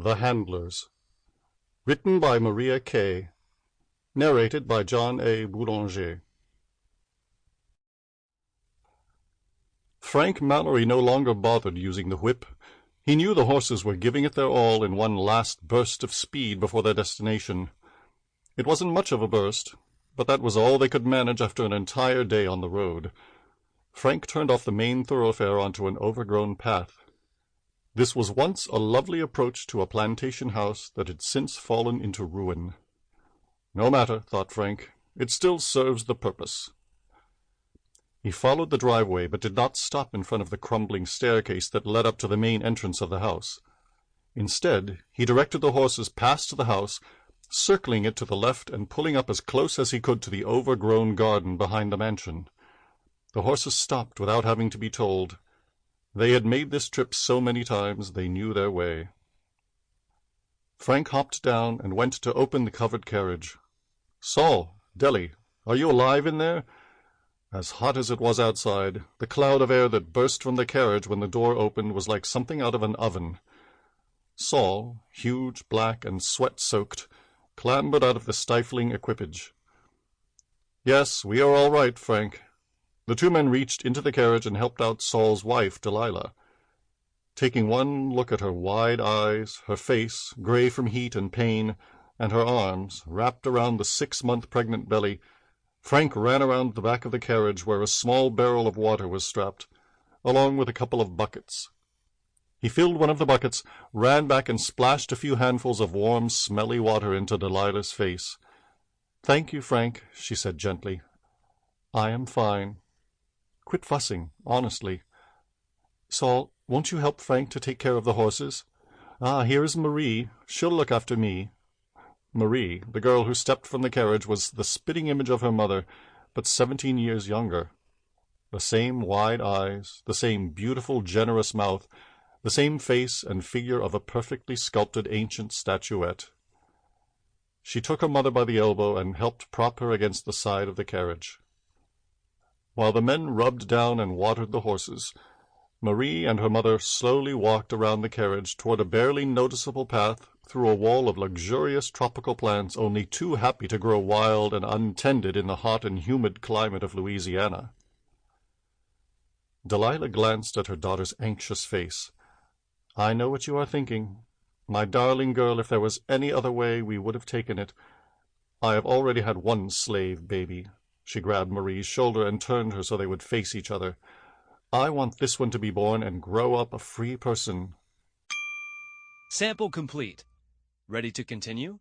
The Handlers. Written by Maria Kay. Narrated by John A. Boulanger. Frank Mallory no longer bothered using the whip. He knew the horses were giving it their all in one last burst of speed before their destination. It wasn't much of a burst, but that was all they could manage after an entire day on the road. Frank turned off the main thoroughfare onto an overgrown path. This was once a lovely approach to a plantation house that had since fallen into ruin. No matter, thought Frank, it still serves the purpose. He followed the driveway, but did not stop in front of the crumbling staircase that led up to the main entrance of the house. Instead, he directed the horses past the house, circling it to the left and pulling up as close as he could to the overgrown garden behind the mansion. The horses stopped without having to be told. They had made this trip so many times they knew their way. Frank hopped down and went to open the covered carriage. "Saul, Deli, are you alive in there?" As hot as it was outside, the cloud of air that burst from the carriage when the door opened was like something out of an oven. Saul, huge, black, and sweat-soaked, clambered out of the stifling equipage. "Yes, we are all right, Frank." The two men reached into the carriage and helped out Saul's wife, Delilah. Taking one look at her wide eyes, her face, gray from heat and pain, and her arms, wrapped around the 6-month pregnant belly, Frank ran around the back of the carriage where a small barrel of water was strapped, along with a couple of buckets. He filled one of the buckets, ran back and splashed a few handfuls of warm, smelly water into Delilah's face. "Thank you, Frank," she said gently. "I am fine. Quit fussing, honestly. Saul, won't you help Frank to take care of the horses? Here is Marie. She'll look after me." Marie, the girl who stepped from the carriage, was the spitting image of her mother, but 17 years younger. The same wide eyes, the same beautiful, generous mouth, the same face and figure of a perfectly sculpted ancient statuette. She took her mother by the elbow and helped prop her against the side of the carriage. While the men rubbed down and watered the horses, Marie and her mother slowly walked around the carriage toward a barely noticeable path through a wall of luxurious tropical plants only too happy to grow wild and untended in the hot and humid climate of Louisiana. Delilah glanced at her daughter's anxious face. "I know what you are thinking. My darling girl, if there was any other way, we would have taken it. I have already had one slave baby." She grabbed Marie's shoulder and turned her so they would face each other. "I want this one to be born and grow up a free person." Sample complete. Ready to continue?